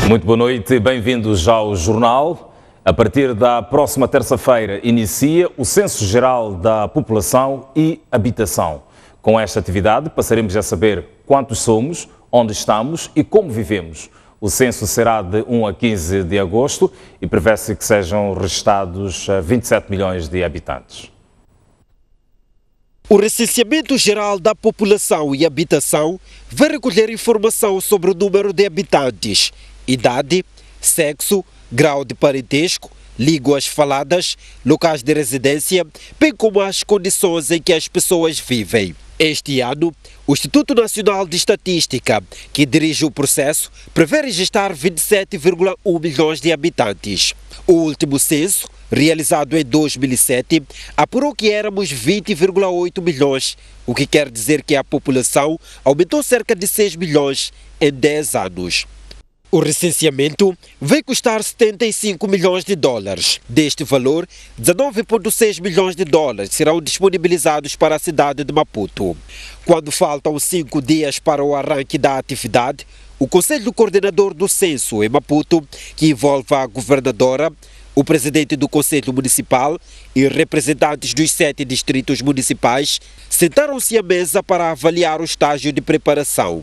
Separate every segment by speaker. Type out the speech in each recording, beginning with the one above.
Speaker 1: Muito boa noite, bem-vindos ao Jornal. A partir da próxima terça-feira inicia o Censo Geral da População e Habitação. Com esta atividade passaremos a saber quantos somos, onde estamos e como vivemos. O censo será de 1 a 15 de agosto e prevê-se que sejam registados 27 milhões de habitantes.
Speaker 2: O Recenseamento Geral da População e Habitação vai recolher informação sobre o número de habitantes, idade, sexo, grau de parentesco, línguas faladas, locais de residência, bem como as condições em que as pessoas vivem. Este ano, o Instituto Nacional de Estatística, que dirige o processo, prevê registrar 27,1 milhões de habitantes. O último censo, realizado em 2007, apurou que éramos 20,8 milhões, o que quer dizer que a população aumentou cerca de 6 milhões em 10 anos. O recenseamento vai custar 75 milhões de dólares. Deste valor, 19,6 milhões de dólares serão disponibilizados para a cidade de Maputo. Quando faltam 5 dias para o arranque da atividade, o Conselho Coordenador do Censo em Maputo, que envolve a governadora, o presidente do Conselho Municipal e representantes dos 7 distritos municipais, sentaram-se à mesa para avaliar o estágio de preparação.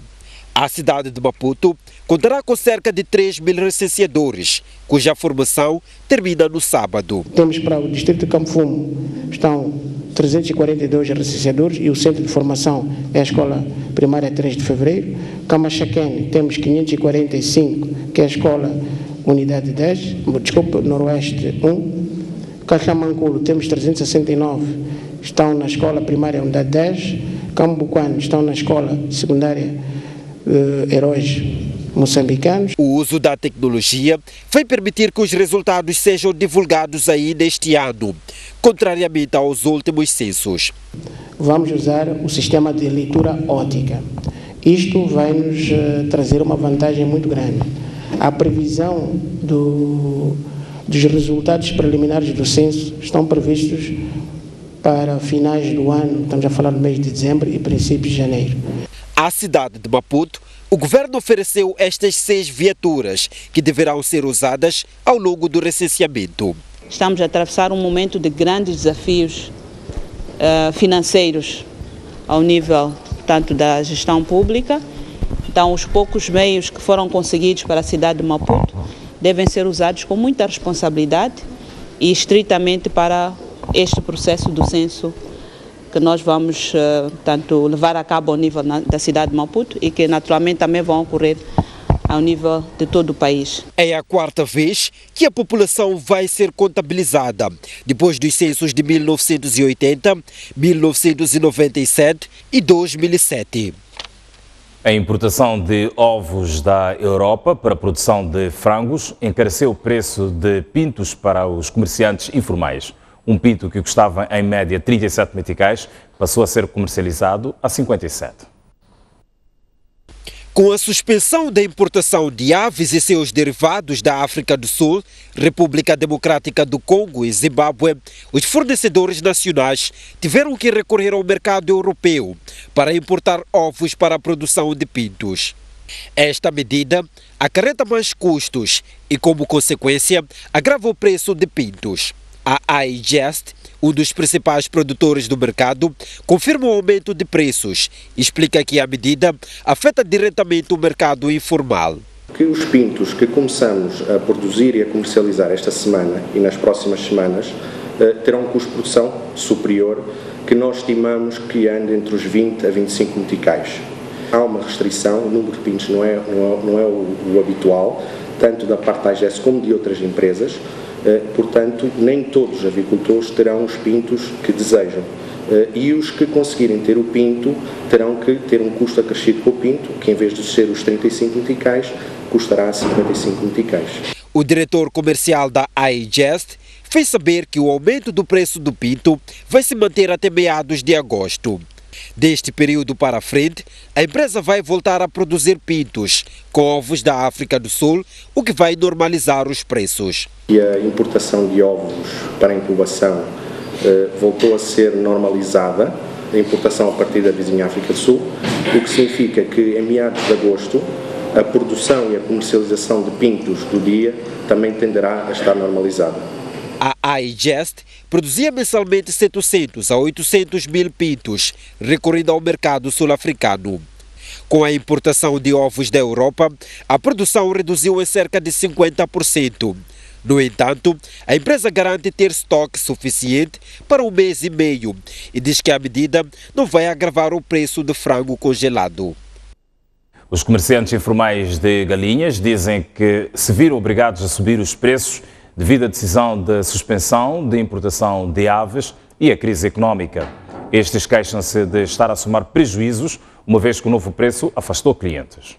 Speaker 2: A cidade de Maputo contará com cerca de 3 mil recenseadores, cuja formação termina no sábado.
Speaker 3: Temos para o distrito de Campo Fumo, estão 342 recenseadores e o centro de formação é a escola primária 3 de fevereiro. Camachaquene temos 545, que é a escola unidade 10, Noroeste 1. Caxamanculo temos 369, estão na escola primária unidade 10. Cambuquano estão na escola secundária Heróis Moçambicanos.
Speaker 2: O uso da tecnologia vai permitir que os resultados sejam divulgados ainda este ano, contrariamente aos últimos censos.
Speaker 3: Vamos usar o sistema de leitura óptica. Isto vai nos trazer uma vantagem muito grande. A previsão dos resultados preliminares do censo estão previstos para finais do ano, estamos a falar do mês de dezembro e princípios de janeiro.
Speaker 2: À cidade de Maputo, o governo ofereceu estas 6 viaturas que deverão ser usadas ao longo do recenseamento.
Speaker 4: Estamos a atravessar um momento de grandes desafios financeiros ao nível tanto da gestão pública. Então, os poucos meios que foram conseguidos para a cidade de Maputo devem ser usados com muita responsabilidade e estritamente para este processo do censo que nós vamos tanto levar a cabo ao nível da cidade de Maputo e que naturalmente também vão ocorrer ao nível de todo o país.
Speaker 2: É a 4ª vez que a população vai ser contabilizada, depois dos censos de 1980, 1997 e 2007.
Speaker 1: A importação de ovos da Europa para a produção de frangos encareceu o preço de pintos para os comerciantes informais. Um pinto que custava em média 37 meticais passou a ser comercializado a 57.
Speaker 2: Com a suspensão da importação de aves e seus derivados da África do Sul, República Democrática do Congo e Zimbábue, os fornecedores nacionais tiveram que recorrer ao mercado europeu para importar ovos para a produção de pintos. Esta medida acarreta mais custos e, como consequência, agrava o preço de pintos. A AIGEST, um dos principais produtores do mercado, confirma o aumento de preços e explica que a medida afeta diretamente o mercado informal.
Speaker 5: Que os pintos que começamos a produzir e a comercializar esta semana e nas próximas semanas terão um custo de produção superior, que nós estimamos que ande entre os 20 a 25 meticais. Há uma restrição, o número de pintos não é o habitual, tanto da parte da AIGEST como de outras empresas. Portanto, nem todos os avicultores terão os pintos que desejam. E os que conseguirem ter o pinto terão que ter um custo acrescido com o pinto, que em vez de ser os 35 meticais, custará 55 meticais.
Speaker 2: O diretor comercial da AIGEST fez saber que o aumento do preço do pinto vai se manter até meados de agosto. Deste período para frente, a empresa vai voltar a produzir pintos com ovos da África do Sul, o que vai normalizar os preços.
Speaker 5: E a importação de ovos para incubação voltou a ser normalizada, a importação a partir da vizinha África do Sul, o que significa que em meados de agosto a produção e a comercialização de pintos do dia também tenderá a estar normalizada.
Speaker 2: A AIGEST produzia mensalmente 700 a 800 mil pintos, recorrendo ao mercado sul-africano. Com a importação de ovos da Europa, a produção reduziu em cerca de 50%. No entanto, a empresa garante ter estoque suficiente para 1 mês e meio e diz que a medida não vai agravar o preço do frango congelado.
Speaker 1: Os comerciantes informais de galinhas dizem que se viram obrigados a subir os preços devido à decisão de suspensão de importação de aves e a crise económica. Estes queixam-se de estar a somar prejuízos, uma vez que o novo preço afastou clientes.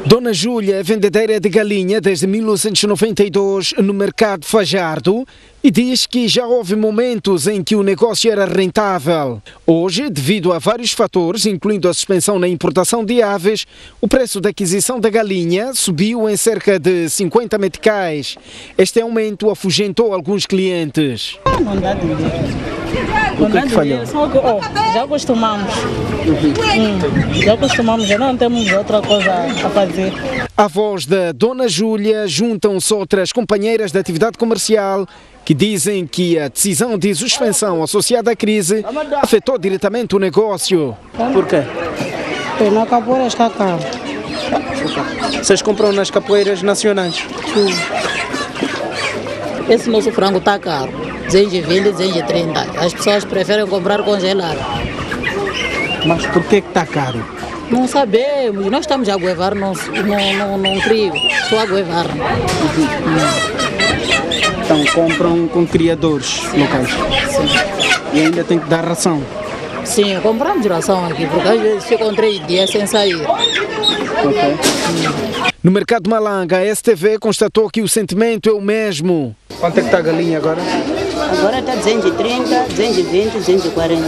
Speaker 6: Dona Júlia é vendedeira de galinha desde 1992 no mercado Fajardo e diz que já houve momentos em que o negócio era rentável. Hoje, devido a vários fatores, incluindo a suspensão na importação de aves, o preço da aquisição da galinha subiu em cerca de 50 meticais. Este aumento afugentou alguns clientes.
Speaker 7: Não dá dinheiro.
Speaker 6: O que é que falhou?
Speaker 7: Já acostumamos. Já acostumamos, já não temos outra coisa a fazer.
Speaker 6: À voz da Dona Júlia juntam-se outras companheiras da atividade comercial que dizem que a decisão de suspensão associada à crise afetou diretamente o negócio. Por quê?
Speaker 3: Na capoeira está caro.
Speaker 6: Vocês compram nas capoeiras nacionais?
Speaker 3: Sim.
Speaker 8: Esse nosso frango está caro, 220, 230. As pessoas preferem comprar congelado.
Speaker 6: Mas por que está caro?
Speaker 8: Não sabemos, nós estamos a aguevar num trio, só a aguevar.
Speaker 6: Então compram com criadores locais?
Speaker 8: Sim.
Speaker 6: E ainda tem que dar ração?
Speaker 8: Sim, compramos ração aqui, porque às vezes ficam 3 dias sem sair.
Speaker 6: Okay. No mercado de Malanga, a STV constatou que o sentimento é o mesmo. Quanto é que está a galinha agora?
Speaker 9: Agora está 230, 220, 240.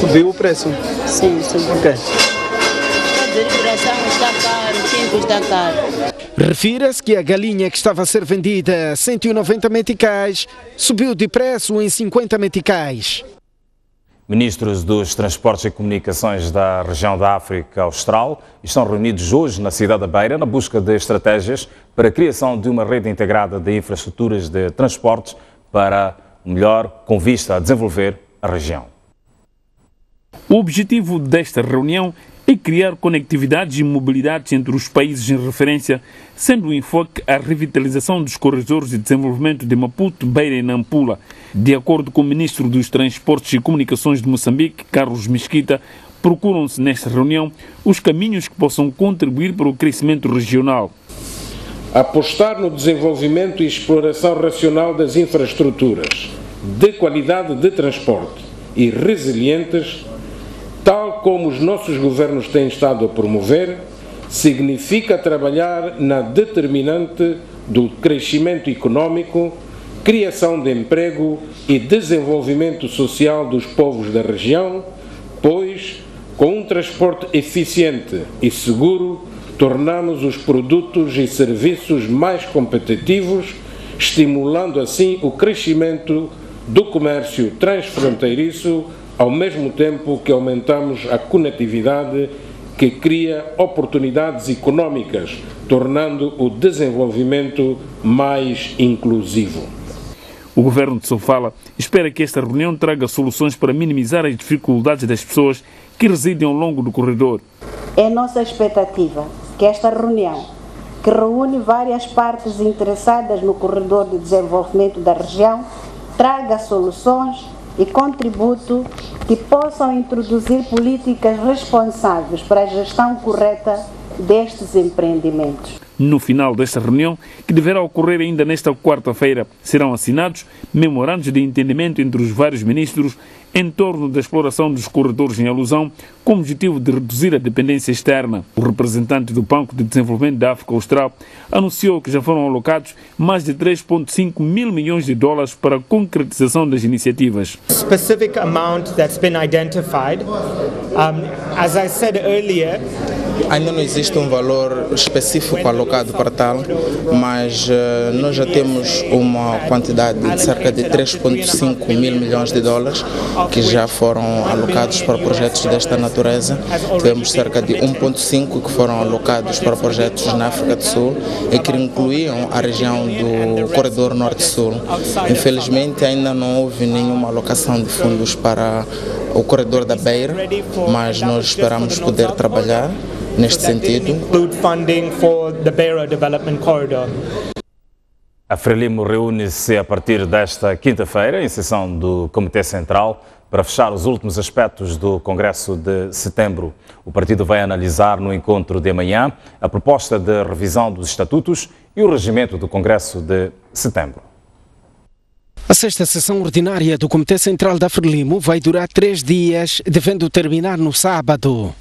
Speaker 6: Subiu o preço?
Speaker 9: Sim, subiu.
Speaker 6: Ok.
Speaker 9: A derivação está caro, o tempo está caro.
Speaker 6: Refira-se que a galinha que estava a ser vendida a 190 meticais subiu de preço em 50 meticais.
Speaker 1: Ministros dos Transportes e Comunicações da região da África Austral estão reunidos hoje na cidade da Beira na busca de estratégias para a criação de uma rede integrada de infraestruturas de transportes para melhor com vista a desenvolver a região.
Speaker 10: O objetivo desta reunião é criar conectividades e mobilidades entre os países em referência, sendo o enfoque a revitalização dos corredores de desenvolvimento de Maputo, Beira e Nampula. De acordo com o Ministro dos Transportes e Comunicações de Moçambique, Carlos Mesquita, procuram-se nesta reunião os caminhos que possam contribuir para o crescimento regional.
Speaker 11: Apostar no desenvolvimento e exploração racional das infraestruturas de qualidade de transporte e resilientes, tal como os nossos governos têm estado a promover, significa trabalhar na determinante do crescimento econômico, criação de emprego e desenvolvimento social dos povos da região, pois, com um transporte eficiente e seguro, tornamos os produtos e serviços mais competitivos, estimulando assim o crescimento do comércio transfronteiriço, ao mesmo tempo que aumentamos a conectividade que cria oportunidades econômicas, tornando o desenvolvimento mais inclusivo.
Speaker 10: O governo de Sofala espera que esta reunião traga soluções para minimizar as dificuldades das pessoas que residem ao longo do corredor.
Speaker 12: É nossa expectativa que esta reunião, que reúne várias partes interessadas no corredor de desenvolvimento da região, traga soluções e contributo que possam introduzir políticas responsáveis para a gestão correta destes empreendimentos.
Speaker 10: No final desta reunião, que deverá ocorrer ainda nesta quarta-feira, serão assinados memorandos de entendimento entre os vários ministros em torno da exploração dos corredores em alusão, com o objetivo de reduzir a dependência externa. O representante do Banco de Desenvolvimento da África Austral anunciou que já foram alocados mais de 3,5 mil milhões de dólares para a concretização das iniciativas.
Speaker 13: Specific amount that's been identified. As I said earlier,
Speaker 14: ainda não existe um valor específico alocado para tal, mas nós já temos uma quantidade de cerca de 3,5 mil milhões de dólares que já foram alocados para projetos desta natureza. Tivemos cerca de 1,5 que foram alocados para projetos na África do Sul e que incluíam a região do Corredor Norte-Sul. Infelizmente ainda não houve nenhuma alocação de fundos para o Corredor da Beira, mas nós esperamos poder trabalhar neste sentido.
Speaker 1: A Frelimo reúne-se a partir desta quinta-feira em sessão do Comitê Central para fechar os últimos aspectos do Congresso de setembro. O partido vai analisar no encontro de amanhã a proposta de revisão dos estatutos e o regimento do Congresso de setembro.
Speaker 6: A sexta sessão ordinária do Comitê Central da Frelimo vai durar 3 dias, devendo terminar no sábado.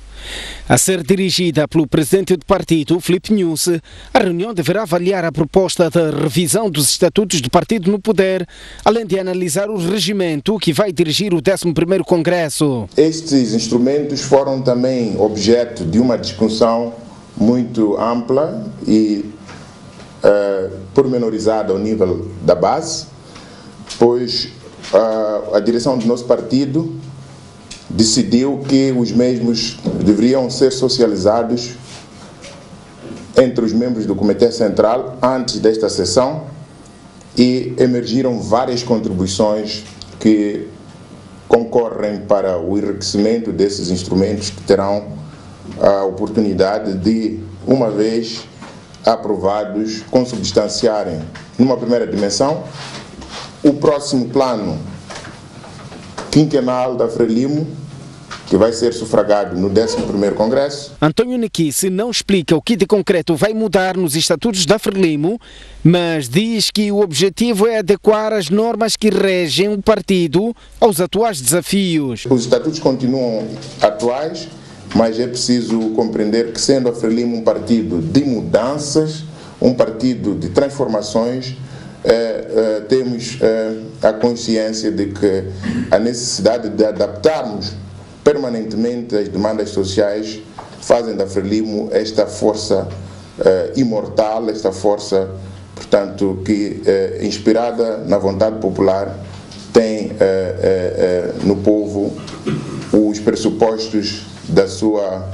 Speaker 6: A ser dirigida pelo presidente do partido, Filipe Nunes, a reunião deverá avaliar a proposta de revisão dos estatutos do partido no poder, além de analisar o regimento que vai dirigir o 11º Congresso.
Speaker 15: Estes instrumentos foram também objeto de uma discussão muito ampla e pormenorizada ao nível da base, pois a direção do nosso partido decidiu que os mesmos deveriam ser socializados entre os membros do Comitê Central antes desta sessão e emergiram várias contribuições que concorrem para o enriquecimento desses instrumentos que terão a oportunidade de, uma vez aprovados, consubstanciarem numa primeira dimensão o próximo plano quinquenal da Frelimo, que vai ser sufragado no 11º Congresso.
Speaker 6: António Nequice não explica o que de concreto vai mudar nos estatutos da Frelimo, mas diz que o objetivo é adequar as normas que regem o partido aos atuais desafios.
Speaker 15: Os estatutos continuam atuais, mas é preciso compreender que, sendo a Frelimo um partido de mudanças, um partido de transformações, temos a consciência de que a necessidade de adaptarmos permanentemente as demandas sociais fazem da Frelimo esta força imortal, esta força, portanto, que inspirada na vontade popular tem no povo os pressupostos da sua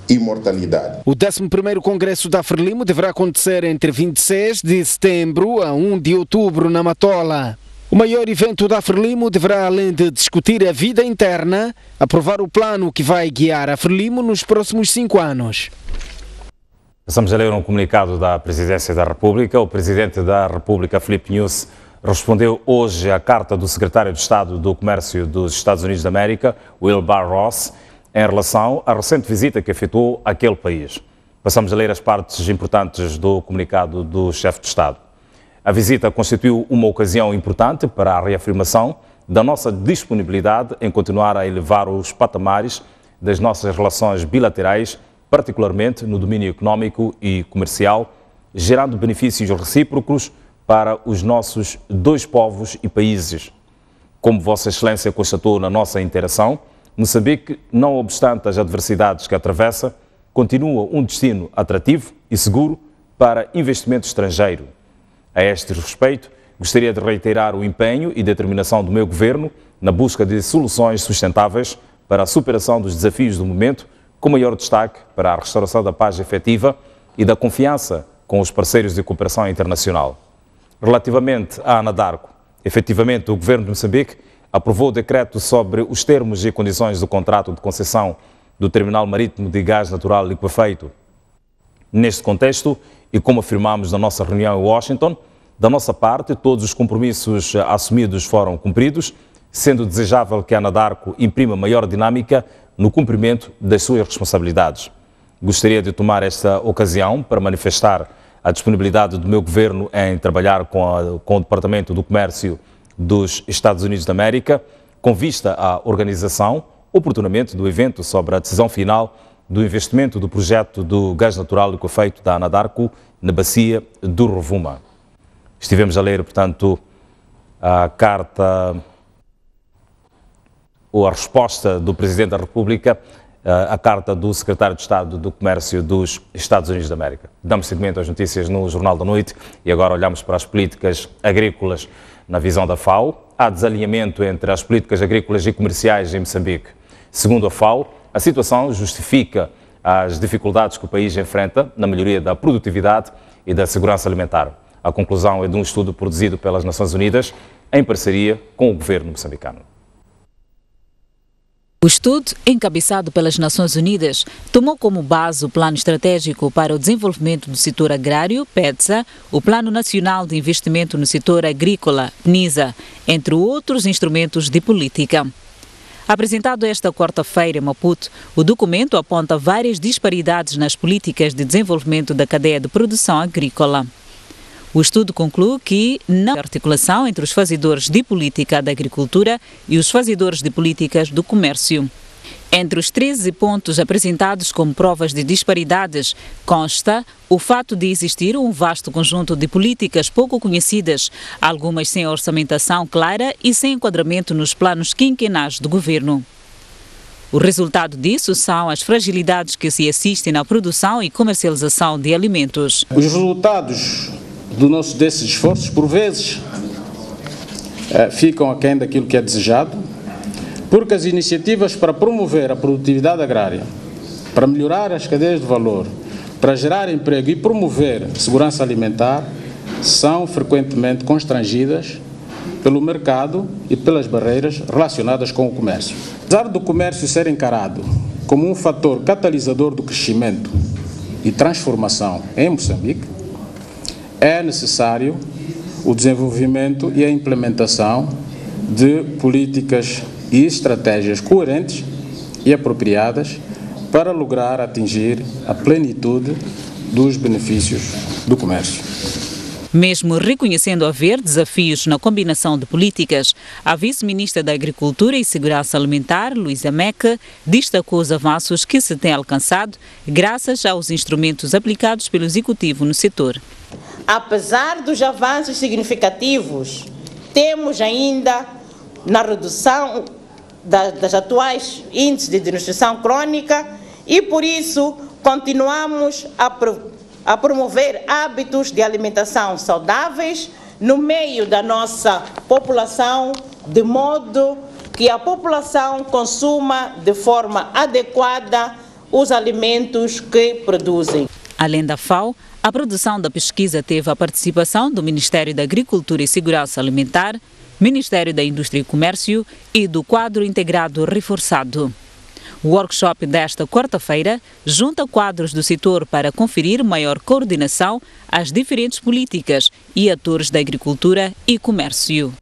Speaker 15: imortalidade.
Speaker 6: O 11º Congresso da Frelimo deverá acontecer entre 26 de setembro a 1 de outubro na Matola. O maior evento da Frelimo deverá, além de discutir a vida interna, aprovar o plano que vai guiar a Frelimo nos próximos 5 anos.
Speaker 1: Passamos a ler um comunicado da Presidência da República. O Presidente da República, Filipe Nunes, respondeu hoje à carta do Secretário de Estado do Comércio dos Estados Unidos da América, Wilbur Ross, em relação à recente visita que efetuou aquele país. Passamos a ler as partes importantes do comunicado do chefe de Estado. A visita constituiu uma ocasião importante para a reafirmação da nossa disponibilidade em continuar a elevar os patamares das nossas relações bilaterais, particularmente no domínio económico e comercial, gerando benefícios recíprocos para os nossos dois povos e países. Como Vossa Excelência constatou na nossa interação, Moçambique, não obstante as adversidades que atravessa, continua um destino atrativo e seguro para investimento estrangeiro. A este respeito, gostaria de reiterar o empenho e determinação do meu governo na busca de soluções sustentáveis para a superação dos desafios do momento, com maior destaque para a restauração da paz efetiva e da confiança com os parceiros de cooperação internacional. Relativamente à Anadarko, efetivamente o governo de Moçambique aprovou o decreto sobre os termos e condições do contrato de concessão do Terminal Marítimo de Gás Natural Liquefeito. Neste contexto, e como afirmamos na nossa reunião em Washington, da nossa parte, todos os compromissos assumidos foram cumpridos, sendo desejável que a Anadarko imprima maior dinâmica no cumprimento das suas responsabilidades. Gostaria de tomar esta ocasião para manifestar a disponibilidade do meu governo em trabalhar com o Departamento do Comércio dos Estados Unidos da América, com vista à organização, oportunamente, do evento sobre a decisão final do investimento do projeto do gás natural liquefeito da Anadarko na bacia do Rovuma. Estivemos a ler, portanto, a carta ou a resposta do Presidente da República a carta do secretário de Estado do Comércio dos Estados Unidos da América. Damos seguimento às notícias no Jornal da Noite e agora olhamos para as políticas agrícolas. Na visão da FAO, há desalinhamento entre as políticas agrícolas e comerciais em Moçambique. Segundo a FAO, a situação justifica as dificuldades que o país enfrenta na melhoria da produtividade e da segurança alimentar. A conclusão é de um estudo produzido pelas Nações Unidas em parceria com o governo moçambicano.
Speaker 16: O estudo, encabeçado pelas Nações Unidas, tomou como base o Plano Estratégico para o Desenvolvimento do Setor Agrário, PEDSA, o Plano Nacional de Investimento no Setor Agrícola, PNISA, entre outros instrumentos de política. Apresentado esta quarta-feira em Maputo, o documento aponta várias disparidades nas políticas de desenvolvimento da cadeia de produção agrícola. O estudo conclui que não há articulação entre os fazedores de política da agricultura e os fazedores de políticas do comércio. Entre os 13 pontos apresentados como provas de disparidades, consta o fato de existir um vasto conjunto de políticas pouco conhecidas, algumas sem orçamentação clara e sem enquadramento nos planos quinquenais do governo. O resultado disso são as fragilidades que se assistem na produção e comercialização de alimentos.
Speaker 17: Os resultados desses esforços, por vezes, ficam aquém daquilo que é desejado, porque as iniciativas para promover a produtividade agrária, para melhorar as cadeias de valor, para gerar emprego e promover segurança alimentar, são frequentemente constrangidas pelo mercado e pelas barreiras relacionadas com o comércio. Apesar do comércio ser encarado como um fator catalisador do crescimento e transformação em Moçambique, é necessário o desenvolvimento e a implementação de políticas e estratégias coerentes e apropriadas para lograr atingir a plenitude dos benefícios do comércio.
Speaker 16: Mesmo reconhecendo haver desafios na combinação de políticas, a vice-ministra da Agricultura e Segurança Alimentar, Luísa Meca, destacou os avanços que se têm alcançado graças aos instrumentos aplicados pelo Executivo no setor.
Speaker 18: Apesar dos avanços significativos, temos ainda na redução das atuais índices de desnutrição crônica e, por isso, continuamos a promover hábitos de alimentação saudáveis no meio da nossa população, de modo que a população consuma de forma adequada os alimentos que produzem.
Speaker 16: Além da FAO, a produção da pesquisa teve a participação do Ministério da Agricultura e Segurança Alimentar, Ministério da Indústria e Comércio e do Quadro Integrado Reforçado. O workshop desta quarta-feira junta quadros do setor para conferir maior coordenação às diferentes políticas e atores da agricultura e comércio.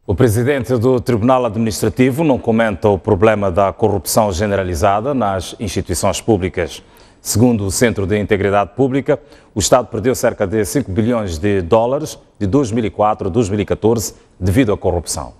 Speaker 1: O presidente do Tribunal Administrativo não comenta o problema da corrupção generalizada nas instituições públicas. Segundo o Centro de Integridade Pública, o Estado perdeu cerca de 5 bilhões de dólares de 2004 a 2014 devido à corrupção.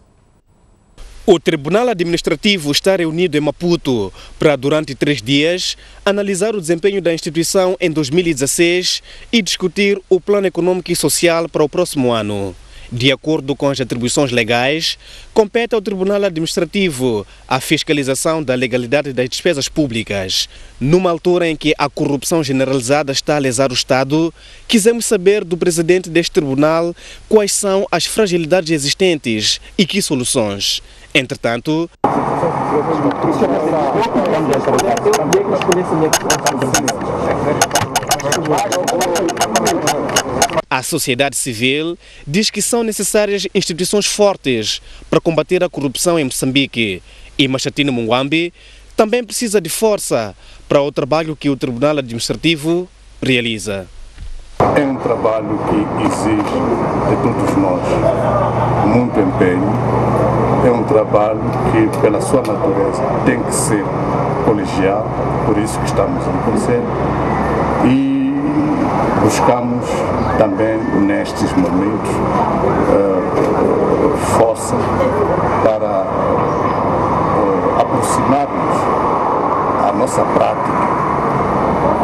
Speaker 19: O Tribunal Administrativo está reunido em Maputo para, durante 3 dias, analisar o desempenho da instituição em 2016 e discutir o plano econômico e social para o próximo ano. De acordo com as atribuições legais, compete ao Tribunal Administrativo a fiscalização da legalidade das despesas públicas. Numa altura em que a corrupção generalizada está a lesar o Estado, quisemos saber do presidente deste tribunal quais são as fragilidades existentes e que soluções. Entretanto, a sociedade civil diz que são necessárias instituições fortes para combater a corrupção em Moçambique e Machatino Munguambi também precisa de força para o trabalho que o Tribunal Administrativo realiza.
Speaker 20: É um trabalho que exige de todos nós muito empenho, é um trabalho que, pela sua natureza, tem que ser colegial, por isso que estamos no Conselho, e buscamos também, nestes momentos, força para aproximarmos a nossa prática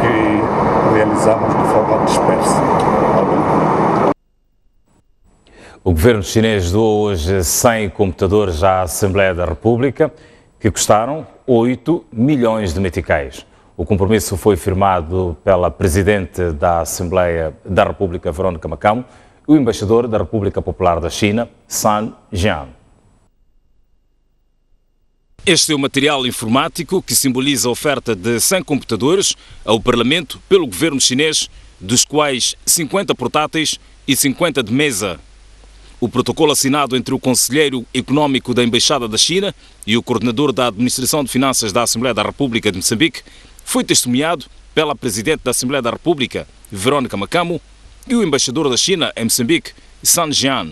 Speaker 20: que realizamos de forma dispersa.
Speaker 1: O governo chinês doou hoje 100 computadores à Assembleia da República, que custaram 8 milhões de meticais. O compromisso foi firmado pela Presidente da Assembleia da República, Verônica Macamo, e o Embaixador da República Popular da China, Sun Jian. Este é o material informático que simboliza a oferta de 100 computadores ao Parlamento pelo governo chinês, dos quais 50 portáteis e 50 de mesa. O protocolo assinado entre o Conselheiro Económico da Embaixada da China e o Coordenador da Administração de Finanças da Assembleia da República de Moçambique foi testemunhado pela Presidente da Assembleia da República, Verônica Macamo, e o Embaixador da China em Moçambique, Sun Jian.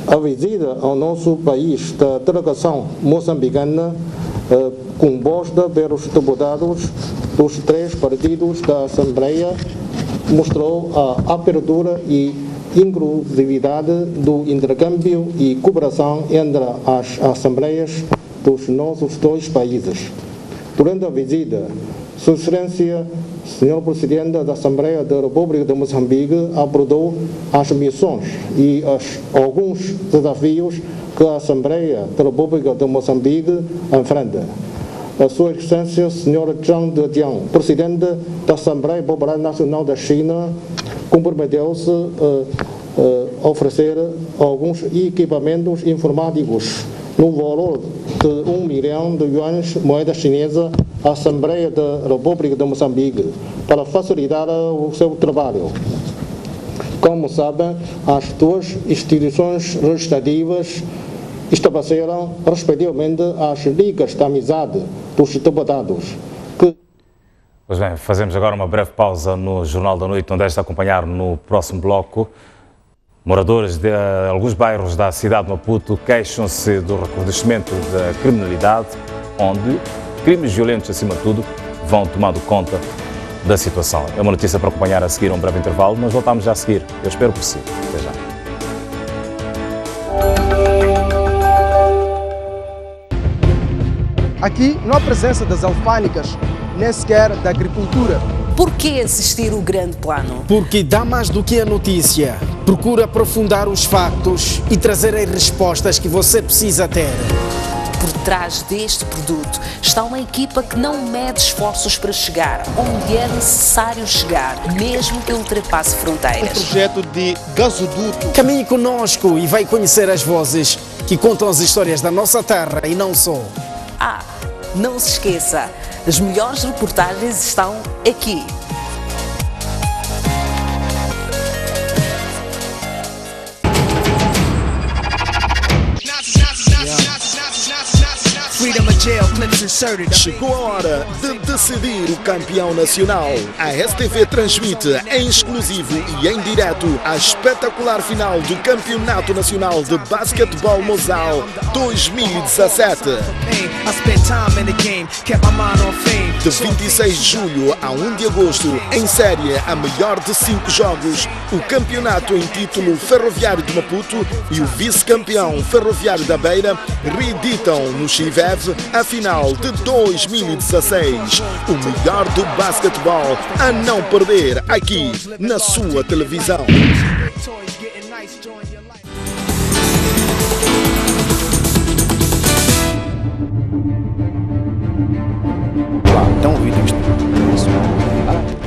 Speaker 21: A visita ao nosso país da delegação moçambicana, composta pelos deputados dos 3 partidos da Assembleia, mostrou a abertura e inclusividade do intercâmbio e cooperação entre as assembleias dos nossos 2 países. Durante a visita, Sua Excelência, Senhor Presidente da Assembleia da República de Moçambique, abordou as missões e alguns desafios que a Assembleia da República de Moçambique enfrenta. A Sua Excelência, Sr. Zhang Dejiang, Presidente da Assembleia Popular Nacional da China, comprometeu-se a oferecer alguns equipamentos informáticos no valor de 1 milhão de yuans, moeda chinesa, à Assembleia da República de Moçambique, para facilitar o seu trabalho. Como sabem, as 2 instituições legislativas estabeleceram, respectivamente, as ligas de amizade dos deputados.
Speaker 1: Pois bem, fazemos agora uma breve pausa no Jornal da Noite, onde é de acompanhar no próximo bloco. Moradores de alguns bairros da cidade de Maputo queixam-se do recrudescimento da criminalidade, onde crimes violentos, acima de tudo, vão tomando conta da situação. É uma notícia para acompanhar a seguir um breve intervalo, mas voltamos já a seguir. Eu espero por si. Até já.
Speaker 22: Aqui não há presença das alfândegas, nem sequer da agricultura.
Speaker 23: Por que assistir o grande plano?
Speaker 6: Porque dá mais do que a notícia. Procura aprofundar os factos e trazer as respostas que você precisa ter.
Speaker 23: Por trás deste produto está uma equipa que não mede esforços para chegar onde é necessário chegar, mesmo que ultrapasse fronteiras.
Speaker 22: Um projeto de gasoduto.
Speaker 6: Caminhe conosco e vai conhecer as vozes que contam as histórias da nossa terra e não só.
Speaker 23: Não se esqueça, as melhores reportagens estão aqui.
Speaker 24: Chegou a hora de decidir o campeão nacional. A STV transmite em exclusivo e em direto a espetacular final do Campeonato Nacional de Basquetebol Mozal 2017. De 26 de julho a 1 de agosto, em série a melhor de 5 jogos, o campeonato em título Ferroviário de Maputo e o vice-campeão Ferroviário da Beira reeditam no Chivev a final de 2016. O melhor do basquetebol a não perder aqui na sua televisão.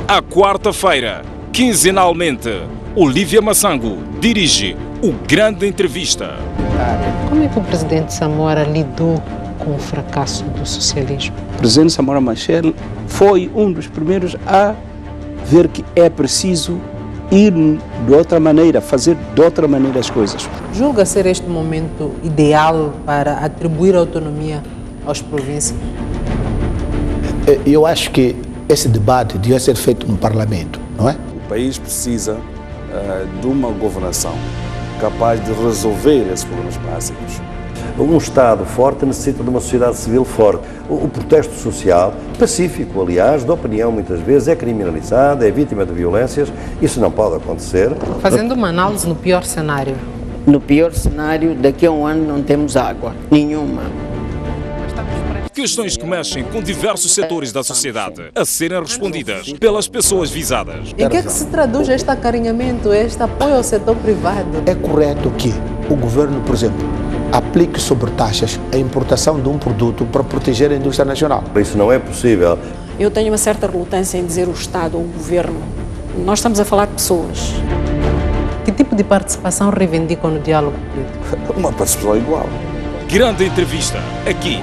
Speaker 1: À quarta-feira, quinzenalmente, Olívia Massango dirige o Grande Entrevista.
Speaker 25: Como é que o presidente Samora lidou com o fracasso do socialismo?
Speaker 26: O presidente Samora Machel foi um dos primeiros a ver que é preciso ir de outra maneira, fazer de outra maneira as coisas.
Speaker 25: Julga ser este momento ideal para atribuir autonomia às províncias?
Speaker 27: Eu acho que esse debate devia ser feito no Parlamento, não é?
Speaker 28: O país precisa de uma governação capaz de resolver esses problemas básicos.
Speaker 29: Um Estado forte necessita de uma sociedade civil forte. O protesto social, pacífico, aliás, de opinião muitas vezes, é criminalizado, é vítima de violências. Isso não pode acontecer.
Speaker 25: Fazendo uma análise no pior cenário.
Speaker 30: No pior cenário, daqui a um ano não temos água, nenhuma.
Speaker 1: Questões que mexem com diversos setores da sociedade a serem respondidas pelas pessoas visadas.
Speaker 25: Em que é que se traduz este acarinhamento, este apoio ao setor privado?
Speaker 27: É correto que o governo, por exemplo, aplique sobretaxas à importação de um produto para proteger a indústria nacional.
Speaker 29: Isso não é possível.
Speaker 2: Eu tenho uma certa relutância em dizer o Estado ou o Governo. Nós estamos a falar de pessoas.
Speaker 25: Que tipo de participação reivindicam no diálogo político?
Speaker 28: Uma participação igual.
Speaker 1: Grande entrevista aqui.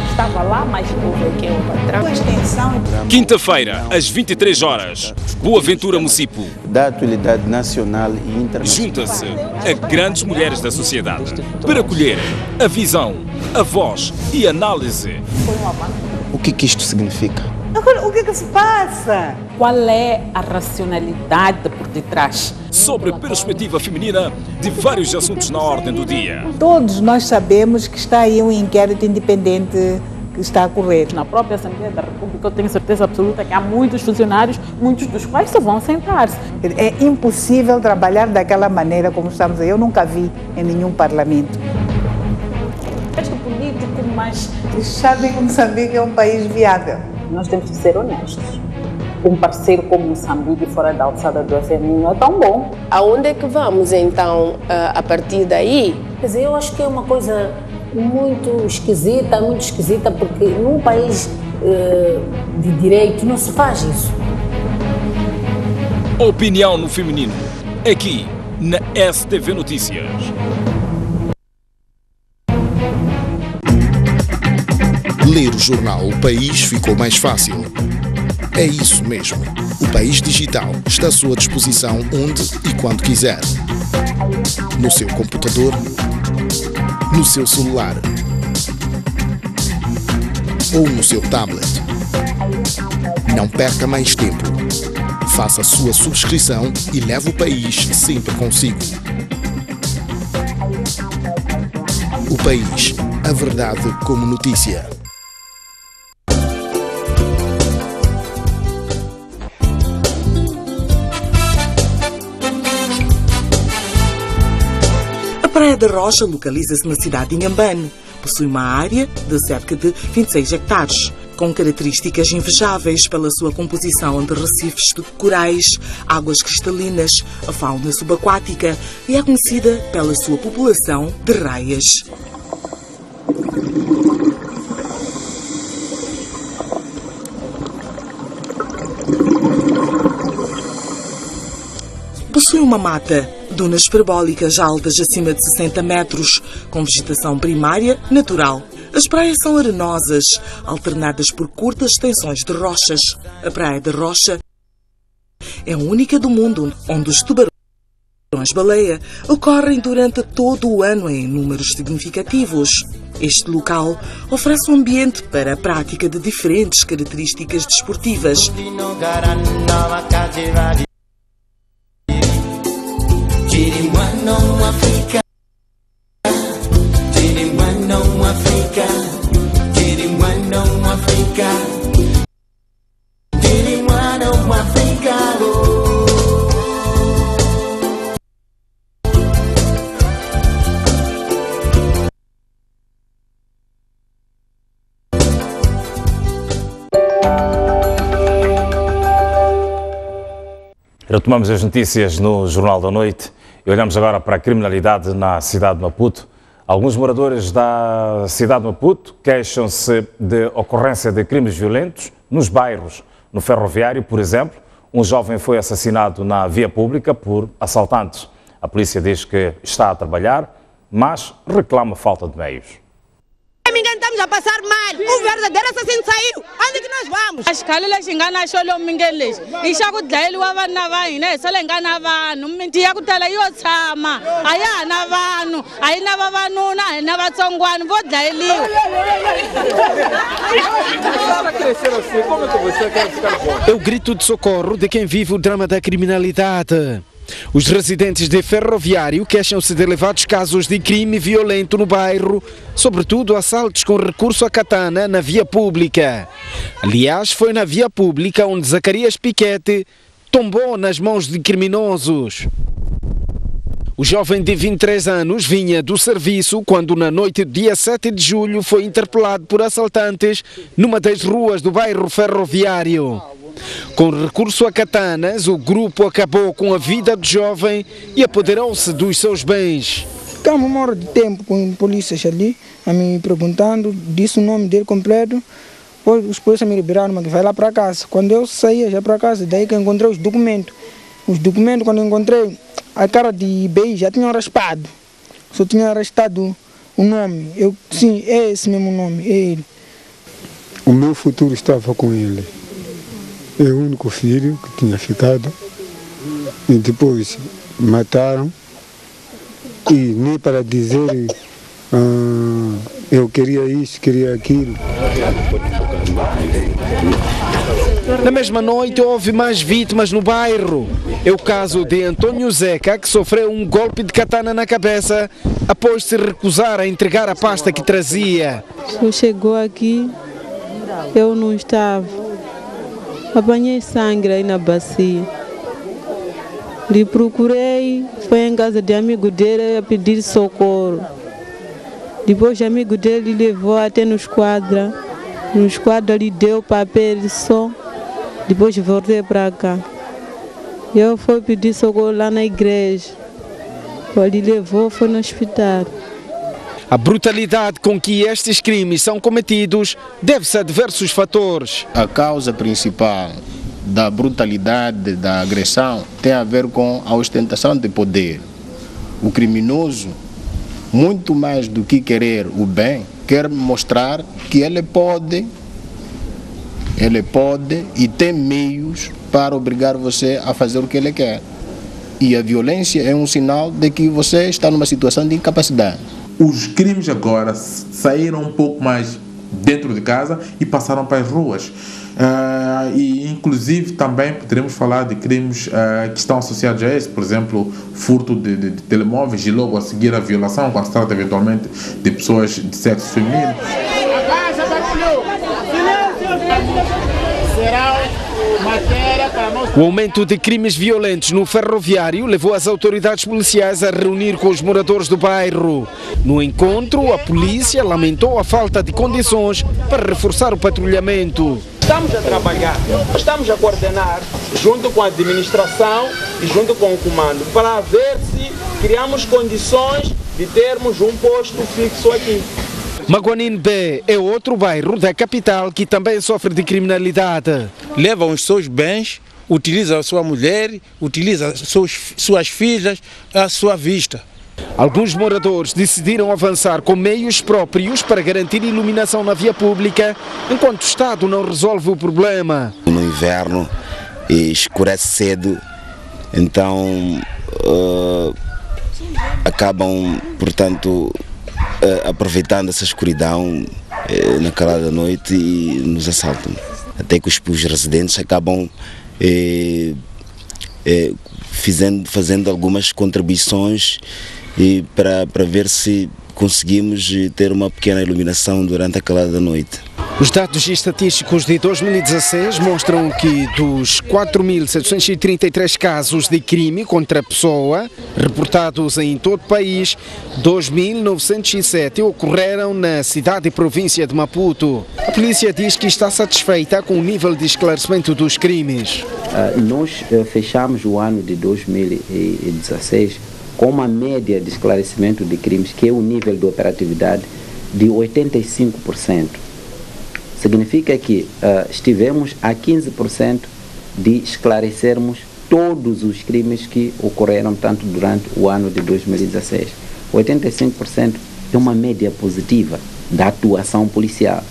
Speaker 2: Estava lá, mas houve aqui uma extensão.
Speaker 1: Quinta-feira, às 23 horas, Boaventura Mucipo.
Speaker 26: Da atualidade nacional e internacional.
Speaker 1: Junta-se a grandes mulheres da sociedade para colher a visão, a voz e a análise.
Speaker 27: O que isto significa?
Speaker 2: Agora, o que se passa? Qual é a racionalidade por detrás?
Speaker 1: Sobre a perspectiva feminina de vários assuntos na ordem do dia.
Speaker 2: Todos nós sabemos que está aí um inquérito independente que está a correr. Na própria Assembleia da República eu tenho certeza absoluta que há muitos funcionários, muitos dos quais só vão sentar-se. É impossível trabalhar daquela maneira como estamos aí. Eu nunca vi em nenhum parlamento. Este político, mas sabem que Moçambique é um país viável. Nós temos que ser honestos. Um parceiro como Moçambique fora da alçada do FMI não é tão bom.
Speaker 3: Aonde é que vamos então a partir daí?
Speaker 2: Quer dizer, eu acho que é uma coisa muito esquisita, porque num país de direito não se faz isso.
Speaker 1: Opinião no feminino, aqui na STV Notícias.
Speaker 4: Ler o jornal O País ficou mais fácil. É isso mesmo. O País Digital está à sua disposição onde e quando quiser. No seu computador, no seu celular ou no seu tablet. Não perca mais tempo. Faça a sua subscrição e leve o país sempre consigo. O País, a verdade como notícia.
Speaker 5: A Praia da Rocha localiza-se na cidade de Inhambane. Possui uma área de cerca de 26 hectares, com características invejáveis pela sua composição de recifes de corais, águas cristalinas, a fauna subaquática e é conhecida pela sua população de raias. Possui uma mata, dunas parabólicas altas acima de 60 metros, com vegetação primária natural. As praias são arenosas, alternadas por curtas extensões de rochas. A Praia da Rocha é a única do mundo onde os tubarões-baleia ocorrem durante todo o ano em números significativos. Este local oferece um ambiente para a prática de diferentes características desportivas.
Speaker 1: Retomamos as notícias no Jornal da Noite e olhamos agora para a criminalidade na cidade de Maputo. Alguns moradores da cidade de Maputo queixam-se de ocorrência de crimes violentos nos bairros. No Ferroviário, por exemplo, um jovem foi assassinado na via pública por assaltantes. A polícia diz que está a trabalhar, mas reclama falta de meios.
Speaker 7: Estamos a passar mal. O verdadeiro assassino saiu. Onde que nós vamos? As calhas xingana xolo mingeles. E chago dlaeli wa vana vai, né? Só lengana vanu. Mintia kutala yo tshama. Aya na vanu. Aí na vavanuna, aí na vatsongwana vo dlaeliwa.
Speaker 6: É o grito de socorro de quem vive o drama da criminalidade. Os residentes de Ferroviário queixam-se de elevados casos de crime violento no bairro, sobretudo assaltos com recurso à katana na via pública. Aliás, foi na via pública onde Zacarias Piquete tombou nas mãos de criminosos. O jovem de 23 anos vinha do serviço quando, na noite do dia 7 de julho, foi interpelado por assaltantes numa das ruas do bairro Ferroviário. Com recurso a katanas, o grupo acabou com a vida do jovem e apoderou-se dos seus bens.
Speaker 8: Ficamos uma hora de tempo com polícias ali, a me perguntando, disse o nome dele completo. Depois os polícias me liberaram, mas vai lá para casa. Quando eu saía já para casa, daí que eu encontrei os documentos. Os documentos, quando eu encontrei, a cara de BI já tinha raspado. Só tinha arrastado o nome. Sim, é esse mesmo nome, é ele.
Speaker 9: O meu futuro estava com ele. É o único filho que tinha ficado. E depois mataram. E nem para dizer eu queria isso, queria aquilo.
Speaker 6: Na mesma noite houve mais vítimas no bairro. É o caso de Antônio Zeca, que sofreu um golpe de katana na cabeça após se recusar a entregar a pasta que trazia.
Speaker 10: Quando chegou aqui, eu não estava. Apanhei sangue aí na bacia. Lhe procurei, foi em casa de amigo dele a pedir socorro. Depois o amigo dele levou até no esquadra. No esquadra lhe deu papel só. Depois voltei para cá. Eu fui pedir socorro lá na igreja. Ele levou, foi no hospital.
Speaker 6: A brutalidade com que estes crimes são cometidos deve-se a diversos fatores.
Speaker 11: A causa principal da brutalidade, da agressão, tem a ver com a ostentação de poder. O criminoso, muito mais do que querer o bem, quer mostrar que ele pode e tem meios para obrigar você a fazer o que ele quer. E a violência é um sinal de que você está numa situação de incapacidade.
Speaker 12: Os crimes agora saíram um pouco mais dentro de casa e passaram para as ruas. E inclusive também poderemos falar de crimes que estão associados a esse, por exemplo, furto de telemóveis e logo a seguir a violação, quando se trata eventualmente de pessoas de sexo feminino.
Speaker 6: O aumento de crimes violentos no Ferroviário levou as autoridades policiais a reunir com os moradores do bairro. No encontro, a polícia lamentou a falta de condições para reforçar o patrulhamento.
Speaker 13: Estamos a trabalhar, estamos a coordenar junto com a administração e junto com o comando para ver se criamos condições de termos um posto fixo aqui.
Speaker 6: Maguanine B é outro bairro da capital que também sofre de criminalidade.
Speaker 14: Levam os seus bens, utilizam a sua mulher, utilizam suas filhas à sua vista.
Speaker 6: Alguns moradores decidiram avançar com meios próprios para garantir iluminação na via pública, enquanto o Estado não resolve o problema.
Speaker 15: No inverno escurece cedo, então acabam, portanto, aproveitando essa escuridão na calada da noite e nos assaltam. Até que os residentes acabam fazendo algumas contribuições para ver se conseguimos ter uma pequena iluminação durante a calada da noite.
Speaker 6: Os dados estatísticos de 2016 mostram que dos 4.733 casos de crime contra a pessoa reportados em todo o país, 2.907 ocorreram na cidade e província de Maputo. A polícia diz que está satisfeita com o nível de esclarecimento dos crimes.
Speaker 16: Nós fechamos o ano de 2016 com uma média de esclarecimento de crimes, que é o nível de operatividade de 85%. Significa que estivemos a 15% de esclarecermos todos os crimes que ocorreram tanto durante o ano de 2016. 85% é uma média positiva da atuação policial.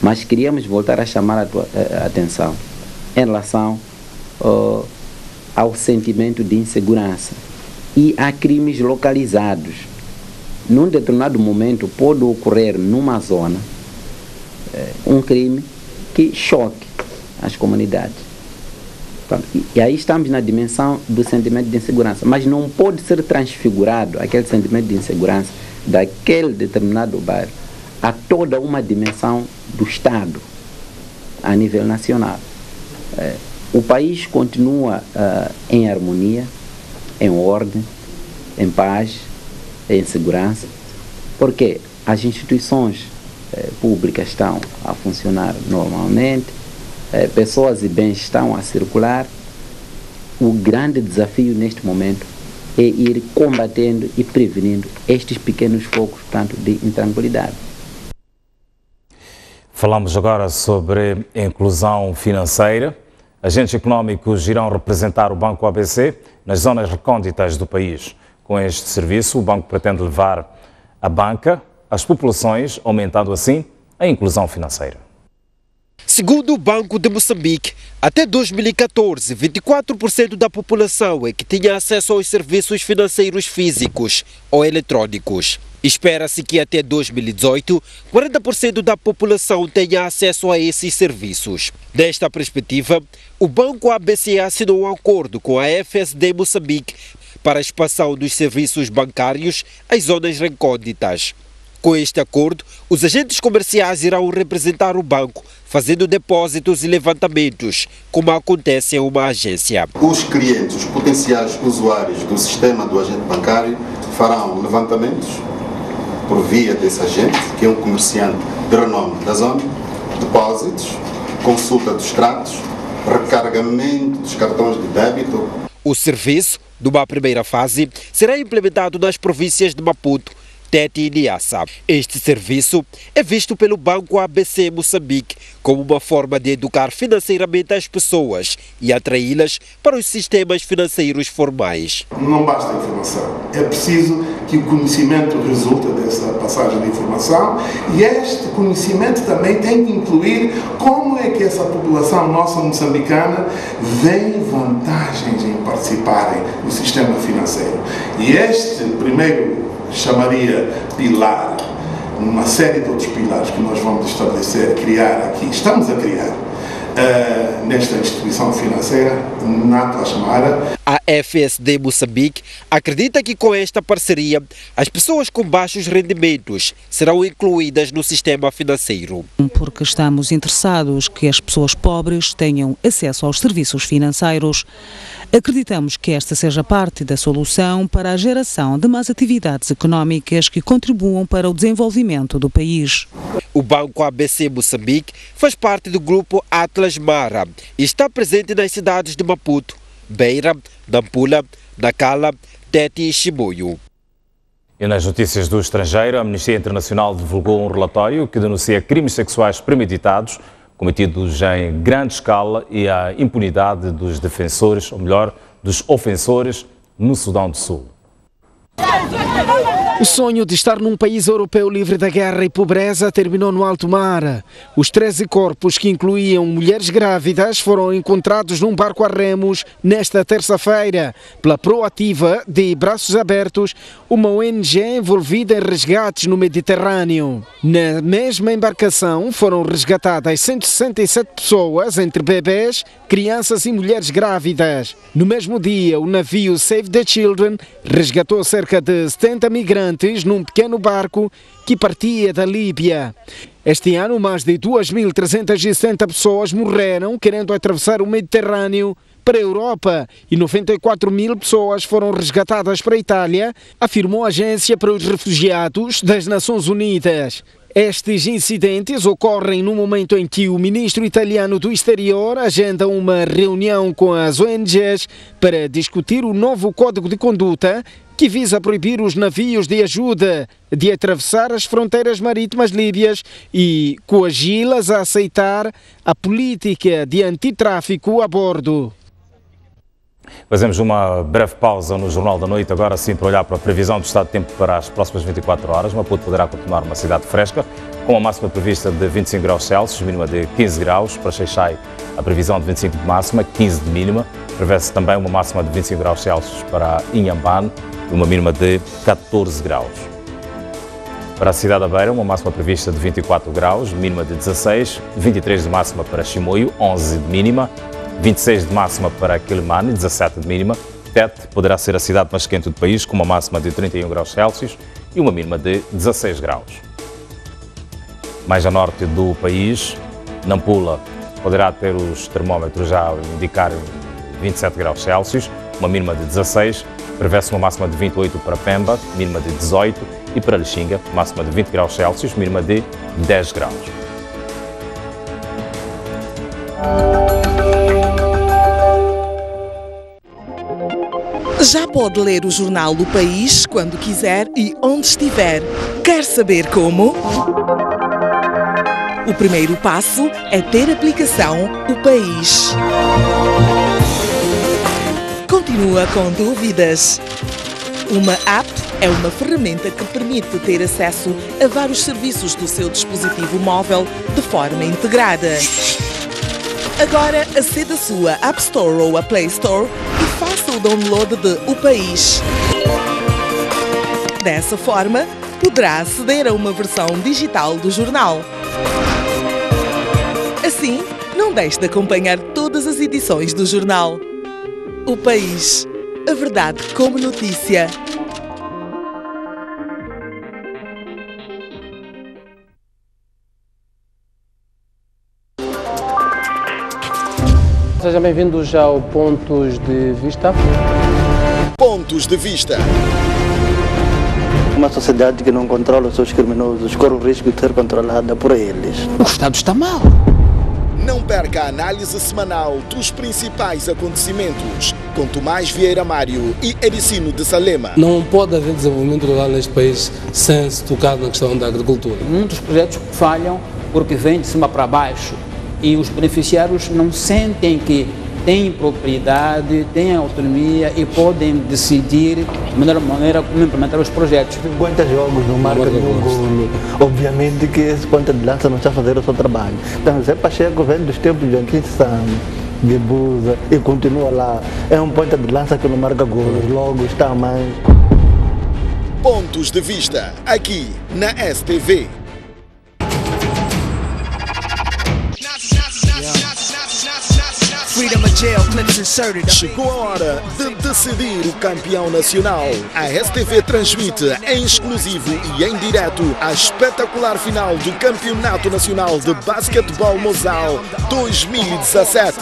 Speaker 16: Mas queríamos voltar a chamar a atenção em relação ao sentimento de insegurança e a crimes localizados. Num determinado momento pode ocorrer numa zona um crime que choque as comunidades. E aí estamos na dimensão do sentimento de insegurança, mas não pode ser transfigurado aquele sentimento de insegurança daquele determinado bairro a toda uma dimensão do Estado a nível nacional. O país continua em harmonia, em ordem, em paz, em segurança, porque as instituições públicas estão a funcionar normalmente, pessoas e bens estão a circular. O grande desafio neste momento é ir combatendo e prevenindo estes pequenos focos, portanto, de intranquilidade.
Speaker 1: Falamos agora sobre inclusão financeira. Agentes económicos irão representar o Banco ABC nas zonas recônditas do país. Com este serviço, o banco pretende levar a banca às populações, aumentando assim a inclusão financeira.
Speaker 6: Segundo o Banco de Moçambique, até 2014, 24% da população é que tinha acesso aos serviços financeiros físicos ou eletrônicos. Espera-se que até 2018, 40% da população tenha acesso a esses serviços. Desta perspectiva, o Banco ABC assinou um acordo com a FSD Moçambique para a expansão dos serviços bancários às zonas recônditas. Com este acordo, os agentes comerciais irão representar o banco, fazendo depósitos e levantamentos, como acontece em uma agência.
Speaker 17: Os clientes, os potenciais usuários do sistema do agente bancário farão levantamentos por via desse agente, que é um comerciante de renome da zona, depósitos, consulta dos extratos, recarregamento dos cartões de débito.
Speaker 6: O serviço, numa primeira fase, será implementado nas províncias de Maputo, Tete e Niassa. Este serviço é visto pelo Banco ABC Moçambique como uma forma de educar financeiramente as pessoas e atraí-las para os sistemas financeiros formais.
Speaker 18: Não basta a informação, é preciso que o conhecimento resulte dessa passagem de informação e este conhecimento também tem que incluir como é que essa população nossa moçambicana vê vantagens em participarem no sistema financeiro. E este primeiro chamaria pilar, uma série de outros pilares que nós vamos estabelecer, criar aqui, estamos a criar nesta instituição financeira, Nato Asmara.
Speaker 6: A FSD Moçambique acredita que com esta parceria, as pessoas com baixos rendimentos serão incluídas no sistema financeiro.
Speaker 19: Porque estamos interessados que as pessoas pobres tenham acesso aos serviços financeiros. Acreditamos que esta seja parte da solução para a geração de mais atividades económicas que contribuam para o desenvolvimento do país.
Speaker 6: O Banco ABC Moçambique faz parte do grupo Atlas Mara e está presente nas cidades de Maputo, Beira, Nampula, Nacala, Tete e Chimoio.
Speaker 1: E nas notícias do estrangeiro, a Amnistia Internacional divulgou um relatório que denuncia crimes sexuais premeditados cometidos em grande escala e a impunidade dos defensores, ou melhor, dos ofensores no Sudão do Sul.
Speaker 6: O sonho de estar num país europeu livre da guerra e pobreza terminou no alto mar. Os 13 corpos, que incluíam mulheres grávidas, foram encontrados num barco a remos nesta terça-feira pela Proativa de Braços Abertos, uma ONG envolvida em resgates no Mediterrâneo. Na mesma embarcação foram resgatadas 167 pessoas, entre bebês, crianças e mulheres grávidas. No mesmo dia, o navio Save the Children resgatou cerca de 70 migrantes num pequeno barco que partia da Líbia. Este ano, mais de 2.360 pessoas morreram querendo atravessar o Mediterrâneo para a Europa e 94.000 pessoas foram resgatadas para a Itália, afirmou a Agência para os Refugiados das Nações Unidas. Estes incidentes ocorrem no momento em que o ministro italiano do Exterior agenda uma reunião com as ONGs para discutir o novo Código de Conduta que visa proibir os navios de ajuda de atravessar as fronteiras marítimas líbias e coagi-las a aceitar a política de antitráfico a bordo.
Speaker 1: Fazemos uma breve pausa no Jornal da Noite, agora sim para olhar para a previsão do estado de tempo para as próximas 24 horas. Maputo poderá continuar uma cidade fresca, com a máxima prevista de 25 graus Celsius, mínima de 15 graus. Para Xai-Xai, a previsão de 25 de máxima, 15 de mínima. Prevê-se também uma máxima de 25 graus Celsius para Inhambane e uma mínima de 14 graus. Para a cidade da Beira, uma máxima prevista de 24 graus, mínima de 16, 23 de máxima para Chimoio, 11 de mínima, 26 de máxima para Quelimane, 17 de mínima. Tete poderá ser a cidade mais quente do país, com uma máxima de 31 graus Celsius e uma mínima de 16 graus. Mais a norte do país, Nampula poderá ter os termómetros já a indicar 27 graus Celsius, uma mínima de 16. Prevê-se uma máxima de 28 para Pemba, mínima de 18, e para Lixinga, máxima de 20 graus Celsius, mínima de 10 graus.
Speaker 5: Já pode ler o jornal do País quando quiser e onde estiver. Quer saber como? O primeiro passo é ter a aplicação O País. Continua com dúvidas? Uma app é uma ferramenta que permite ter acesso a vários serviços do seu dispositivo móvel de forma integrada. Agora aceda à sua App Store ou à Play Store e faça o download de O País. Dessa forma, poderá aceder a uma versão digital do jornal. Assim, não deixe de acompanhar todas as edições do jornal. O País. A verdade como notícia.
Speaker 20: Sejam bem-vindos ao Pontos de Vista.
Speaker 4: Pontos de Vista.
Speaker 21: Uma sociedade que não controla os seus criminosos corre o risco de ser controlada por eles.
Speaker 22: O Estado está mal.
Speaker 4: Não perca a análise semanal dos principais acontecimentos com Tomás Vieira Mário e Ericino de Salema.
Speaker 23: Não pode haver desenvolvimento rural neste país sem se tocar na questão da agricultura.
Speaker 24: Muitos projetos falham porque vêm de cima para baixo e os beneficiários não sentem que têm propriedade, têm autonomia e podem decidir de melhor maneira como implementar os projetos.
Speaker 21: 50 jogos no marca de um golo. Obviamente que esse ponta de lança não está a fazer o seu trabalho. Então, Zé Pacheco vem dos tempos de Anquim Sam, de Busa e continua lá. É um ponta de lança que não marca golos, logo está mais.
Speaker 4: Pontos de Vista, aqui na STV. Chegou a hora de decidir o campeão nacional. A STV transmite em exclusivo e em direto a espetacular final do Campeonato Nacional de Basquetebol Mozal 2017.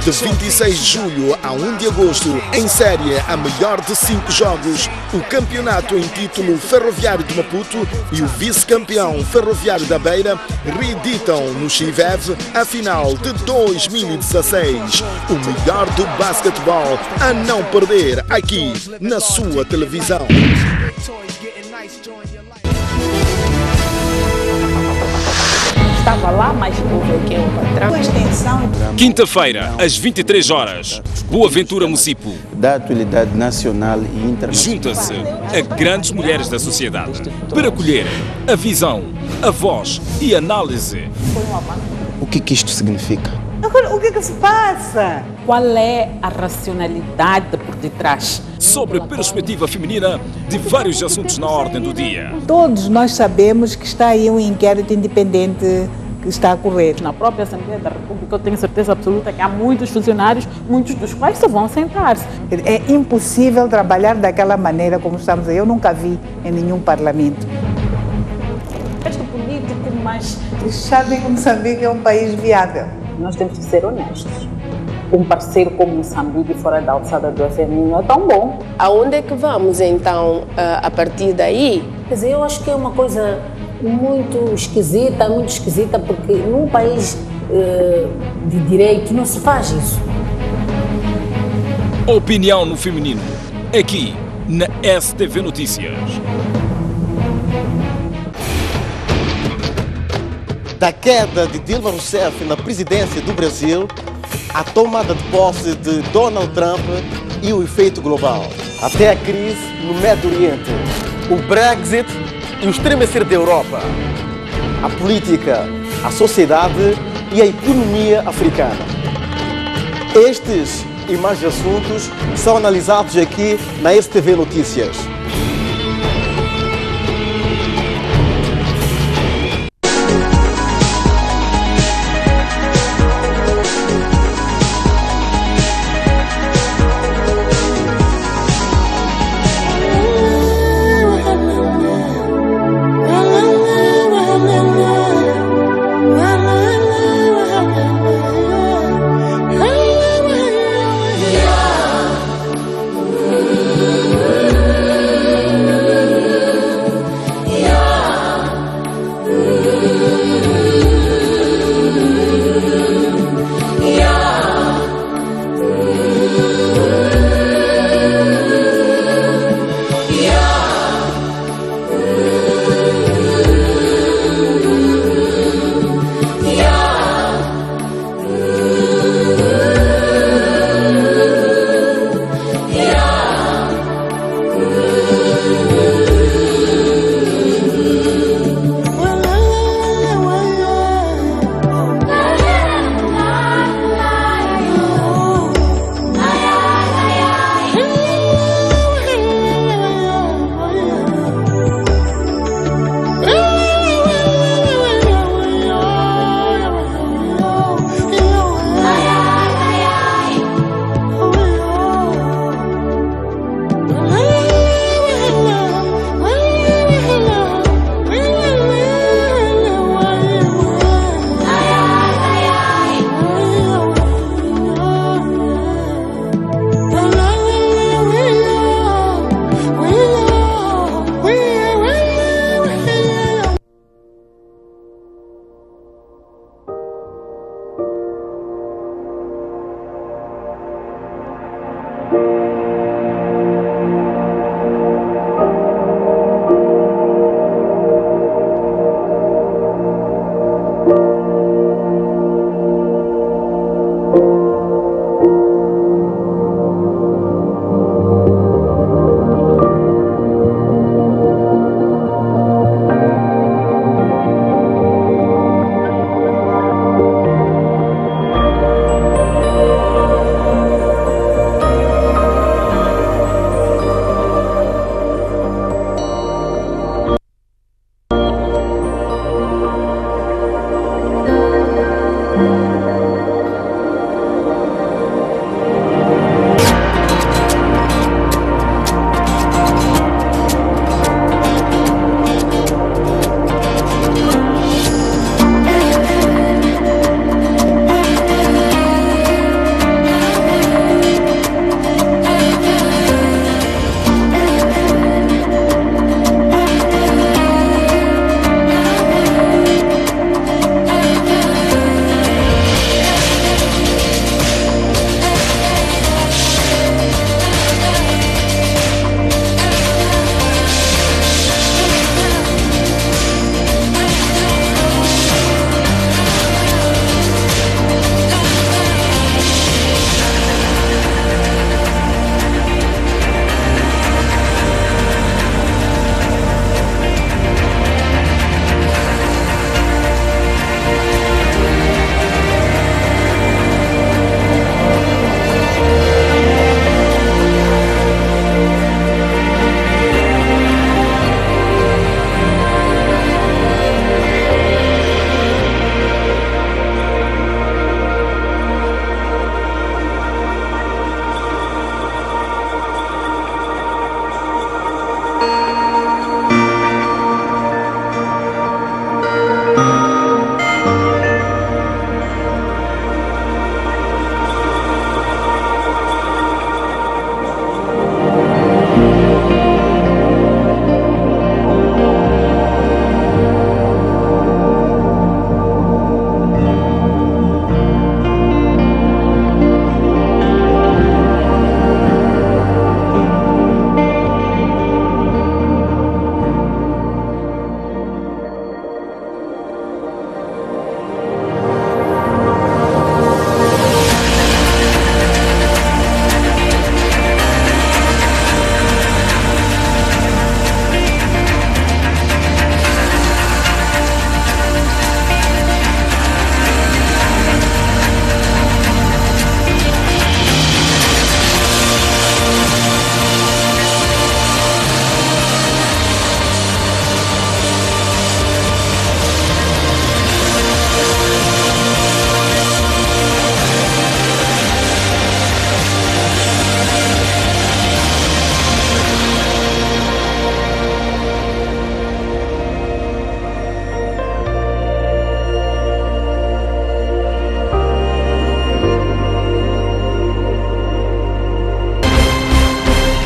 Speaker 4: De 26 de julho a 1 de agosto, em série a melhor de 5 jogos, o campeonato em título Ferroviário de Maputo e o vice-campeão Ferroviário da Beira reeditam no Chivev a final de 2016. O melhor do basquetebol a não perder aqui na sua televisão.
Speaker 2: Estava lá, mas que eu extensão.
Speaker 25: Quinta-feira, às 23 horas, Boa Ventura Mucipo.
Speaker 21: Da atualidade nacional e internacional.
Speaker 25: Junta-se a grandes mulheres da sociedade para colher a visão, a voz e a análise.
Speaker 21: O que isto significa?
Speaker 2: Agora, o que se passa? Qual é a racionalidade por detrás?
Speaker 25: Sobre a perspectiva feminina de vários assuntos na ordem do dia.
Speaker 2: Todos nós sabemos que está aí um inquérito independente que está a correr. Na própria Assembleia da República, eu tenho certeza absoluta que há muitos funcionários, muitos dos quais só vão sentar-se. É impossível trabalhar daquela maneira como estamos aí. Eu nunca vi em nenhum parlamento. mas
Speaker 3: eles sabem que Moçambique é um país viável.
Speaker 2: Nós temos que ser honestos. Um parceiro como Moçambique fora da alçada do FMI não é tão bom.
Speaker 7: Aonde é que vamos então a partir daí?
Speaker 8: Quer dizer, eu acho que é uma coisa muito esquisita, porque num país de direito não se faz isso.
Speaker 25: Opinião no feminino, aqui na STV Notícias.
Speaker 9: Da queda de Dilma Rousseff na presidência do Brasil, a tomada de posse de Donald Trump e o efeito global, até a crise no Médio Oriente, o Brexit e o estremecer da Europa, a política, a sociedade e a economia africana. Estes e mais assuntos são analisados aqui na STV Notícias.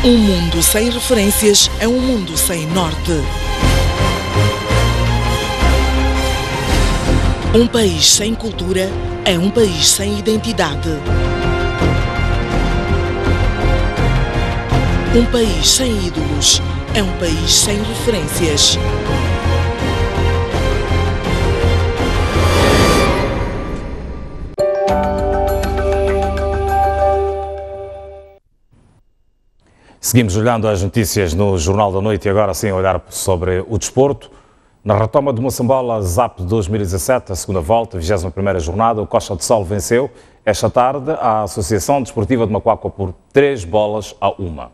Speaker 5: Um mundo sem referências é um mundo sem norte. Um país sem cultura é um país sem identidade. Um país sem ídolos é um país sem referências.
Speaker 1: Seguimos olhando as notícias no Jornal da Noite e agora sim olhar sobre o desporto. Na retoma do Moçambola ZAP de 2017, a segunda volta, 21ª jornada, o Costa do Sol venceu esta tarde a Associação Desportiva de Macuacua por 3-1.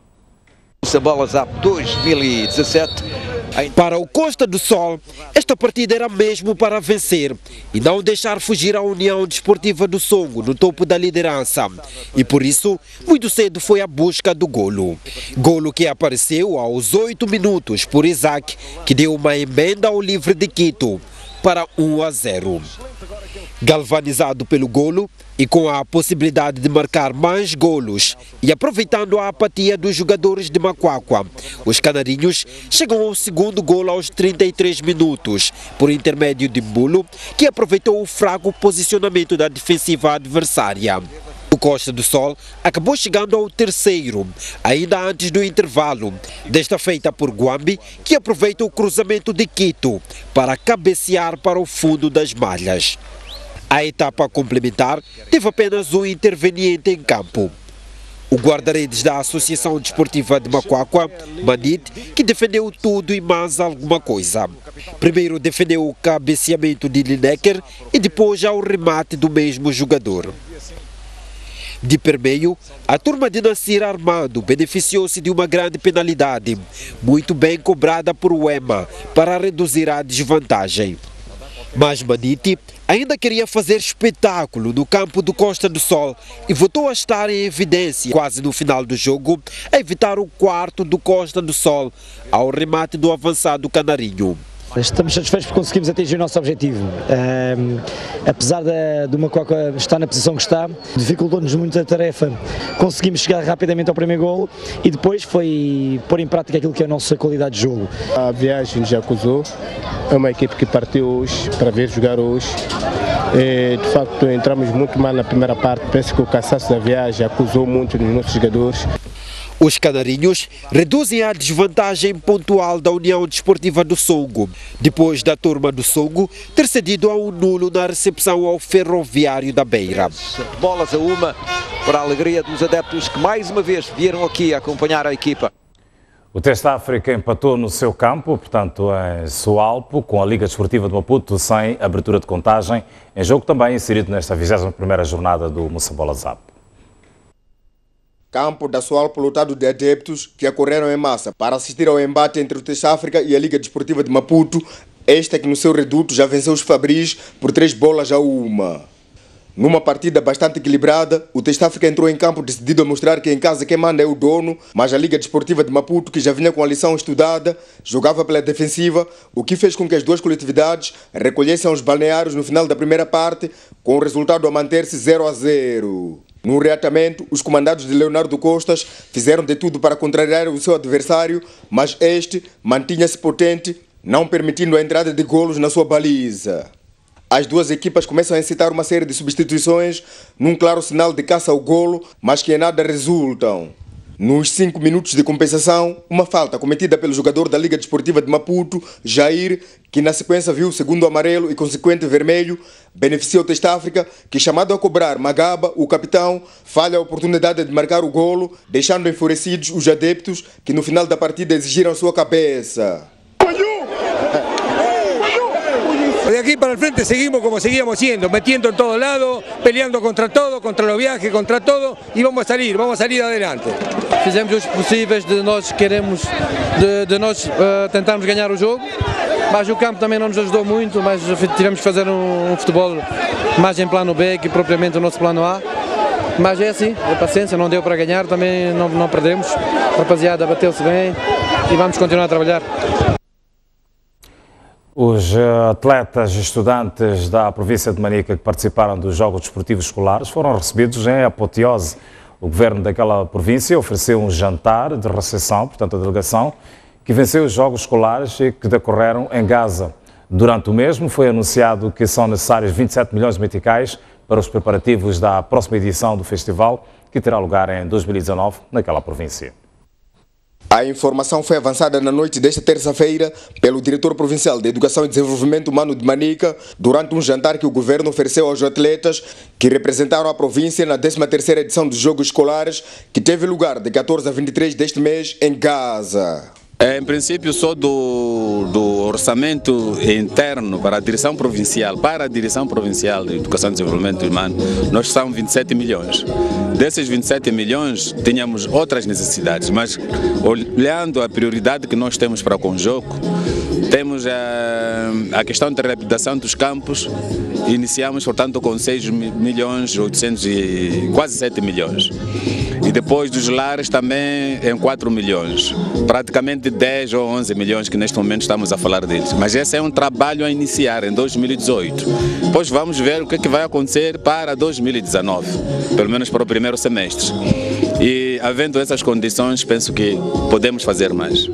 Speaker 10: Moçambola ZAP 2017.
Speaker 6: Para o Costa do Sol, esta partida era mesmo para vencer e não deixar fugir a União Desportiva do Songo no topo da liderança. E por isso, muito cedo foi a busca do golo. Golo que apareceu aos 8 minutos por Isaac, que deu uma emenda ao Livre de Quito para 1-0. Galvanizado pelo golo e com a possibilidade de marcar mais golos e aproveitando a apatia dos jogadores de Macuacua, os canarinhos chegam ao segundo golo aos 33 minutos, por intermédio de Mbulo, que aproveitou o fraco posicionamento da defensiva adversária. O Costa do Sol acabou chegando ao terceiro, ainda antes do intervalo, desta feita por Guambi, que aproveita o cruzamento de Quito para cabecear para o fundo das malhas. A etapa complementar teve apenas um interveniente em campo. O guarda-redes da Associação Desportiva de Macuacua, Manit, que defendeu tudo e mais alguma coisa. Primeiro defendeu o cabeceamento de Lineker e depois já o remate do mesmo jogador. De permeio, a turma de Nasir Armando beneficiou-se de uma grande penalidade, muito bem cobrada por Wema, para reduzir a desvantagem. Mas Maniti ainda queria fazer espetáculo no campo do Costa do Sol e voltou a estar em evidência, quase no final do jogo, a evitar o quarto do Costa do Sol, ao remate do avançado canarinho.
Speaker 11: Estamos satisfeitos porque conseguimos atingir o nosso objetivo. Apesar do Macuacua estar na posição que está, dificultou-nos muito a tarefa. Conseguimos chegar rapidamente ao primeiro golo e depois foi pôr em prática aquilo que é a nossa qualidade de jogo.
Speaker 12: A viagem já acusou, é uma equipe que partiu hoje para ver jogar hoje. De facto, entramos muito mal na primeira parte, penso que o cansaço da viagem acusou muito nos nossos jogadores.
Speaker 6: Os canarinhos reduzem a desvantagem pontual da União Desportiva do Songo, depois da turma do Songo ter cedido a um nulo na recepção ao Ferroviário da Beira.
Speaker 10: Bolas a uma, para a alegria dos adeptos que mais uma vez vieram aqui acompanhar a equipa.
Speaker 1: O Teste África empatou no seu campo, portanto em Soalpo, com a Liga Desportiva de Maputo sem abertura de contagem, em jogo também inserido nesta 21ª jornada do Moçambola ZAP.
Speaker 13: Campo da Soalpo lotado de adeptos que acorreram em massa para assistir ao embate entre o Teste África e a Liga Desportiva de Maputo, esta que no seu reduto já venceu os Fabris por 3-1. Numa partida bastante equilibrada, o Teste África entrou em campo decidido a mostrar que em casa quem manda é o dono, mas a Liga Desportiva de Maputo, que já vinha com a lição estudada, jogava pela defensiva, o que fez com que as duas coletividades recolhessem os balneários no final da primeira parte, com o resultado a manter-se 0-0. No reatamento, os comandados de Leonardo Costas fizeram de tudo para contrariar o seu adversário, mas este mantinha-se potente, não permitindo a entrada de golos na sua baliza. As duas equipas começam a incitar uma série de substituições, num claro sinal de caça ao golo, mas que em nada resultam. Nos 5 minutos de compensação, uma falta cometida pelo jogador da Liga Desportiva de Maputo, Jair, que na sequência viu o segundo amarelo e consequente vermelho, beneficia o Teste África, que chamado a cobrar Magaba, o capitão, falha a oportunidade de marcar o golo, deixando enfurecidos os adeptos que no final da partida exigiram sua cabeça.
Speaker 22: De aquí para el frente seguimos como seguíamos siendo, metiendo en todos lados, peleando contra todo, contra los viajes, contra todo, y vamos a salir adelante.
Speaker 20: Fizemos os possíveis de nós queremos, de nós tentarmos ganhar o jogo, mas o campo também não nos ajudou muito, mas tivemos que fazer um futebol mais em plano B que propriamente o nosso plano A. Mas é assim, é paciência, não deu para ganhar, também não perdemos, a rapaziada bateu-se bem e vamos continuar a trabalhar.
Speaker 1: Os atletas e estudantes da província de Manica que participaram dos Jogos Desportivos Escolares foram recebidos em apoteose O governo daquela província ofereceu um jantar de recepção, portanto a delegação, que venceu os jogos escolares que decorreram em Gaza. Durante o mesmo foi anunciado que são necessários 27 milhões de meticais para os preparativos da próxima edição do festival, que terá lugar em 2019 naquela província.
Speaker 13: A informação foi avançada na noite desta terça-feira pelo diretor provincial de Educação e Desenvolvimento Humano de Manica durante um jantar que o governo ofereceu aos atletas que representaram a província na 13ª edição dos Jogos Escolares, que teve lugar de 14 a 23 deste mês em Gaza.
Speaker 14: Em princípio, só do orçamento interno para a Direção Provincial de Educação e Desenvolvimento Humano, nós são 27 milhões. Desses 27 milhões, tínhamos outras necessidades, mas olhando a prioridade que nós temos para o Conjoco, temos a questão da reabilitação dos campos. Iniciamos, portanto, com 6 milhões 800 e quase 7 milhões. E depois dos lares também em 4 milhões. Praticamente 10 ou 11 milhões que neste momento estamos a falar deles. Mas esse é um trabalho a iniciar em 2018. Depois vamos ver o que é que vai acontecer para 2019, pelo menos para o primeiro semestre. E havendo essas condições, penso que podemos fazer mais.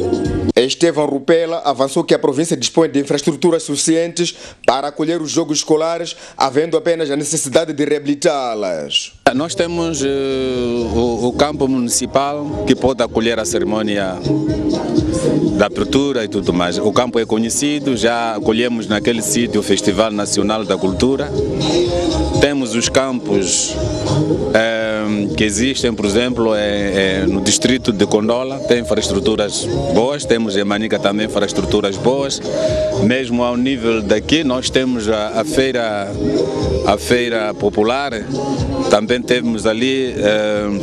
Speaker 13: Estevão Rupela avançou que a província dispõe de infraestruturas suficientes para acolher os jogos escolares, havendo apenas a necessidade de reabilitá-las.
Speaker 14: Nós temos o campo municipal que pode acolher a cerimônia da abertura e tudo mais. O campo é conhecido, já acolhemos naquele sítio o Festival Nacional da Cultura. Temos os campos que existem, por exemplo, no distrito de Condola, tem infraestruturas boas, temos em Manica também infraestruturas boas. Mesmo ao nível daqui, nós temos a feira popular, também temos ali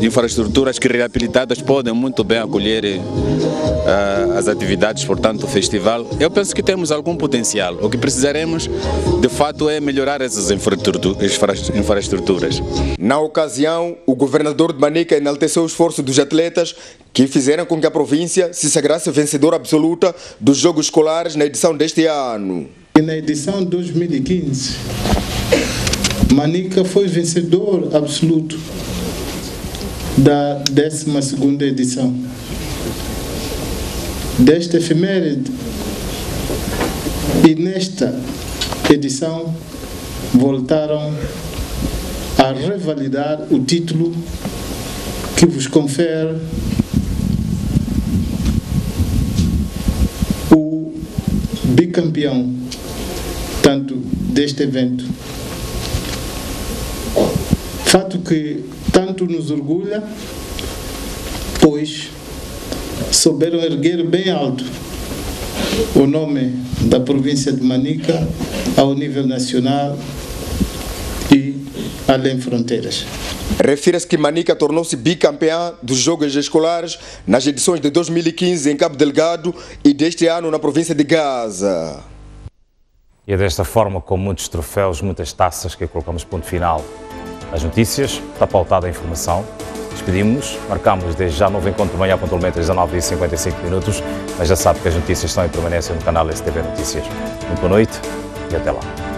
Speaker 14: infraestruturas que reabilitadas podem muito bem acolher as atividades, portanto, do festival. Eu penso que temos algum potencial. O que precisaremos, de fato, é melhorar essas infraestruturas.
Speaker 13: Na ocasião, o governador de Manica enalteceu o esforço dos atletas que fizeram com que a província se sagrasse vencedora absoluta dos Jogos Escolares na edição deste ano.
Speaker 15: E na edição 2015, Manica foi vencedor absoluto da 12ª edição. Desta efeméride, e nesta edição voltaram a revalidar o título que vos confere o bicampeão tanto deste evento. Fato que tanto nos orgulha, pois souberam erguer bem alto o nome da província de Manica ao nível nacional e além fronteiras.
Speaker 13: Refira-se que Manica tornou-se bicampeã dos Jogos Escolares nas edições de 2015 em Cabo Delgado e deste ano na província de Gaza.
Speaker 1: E é desta forma, com muitos troféus, muitas taças, que colocamos ponto final às notícias. Está pautada a informação. Despedimos-nos, marcamos desde já novo encontro de manhã, pontualmente às 19h55, mas já sabe que as notícias estão em permanência no canal STV Notícias. Muito boa noite e até lá.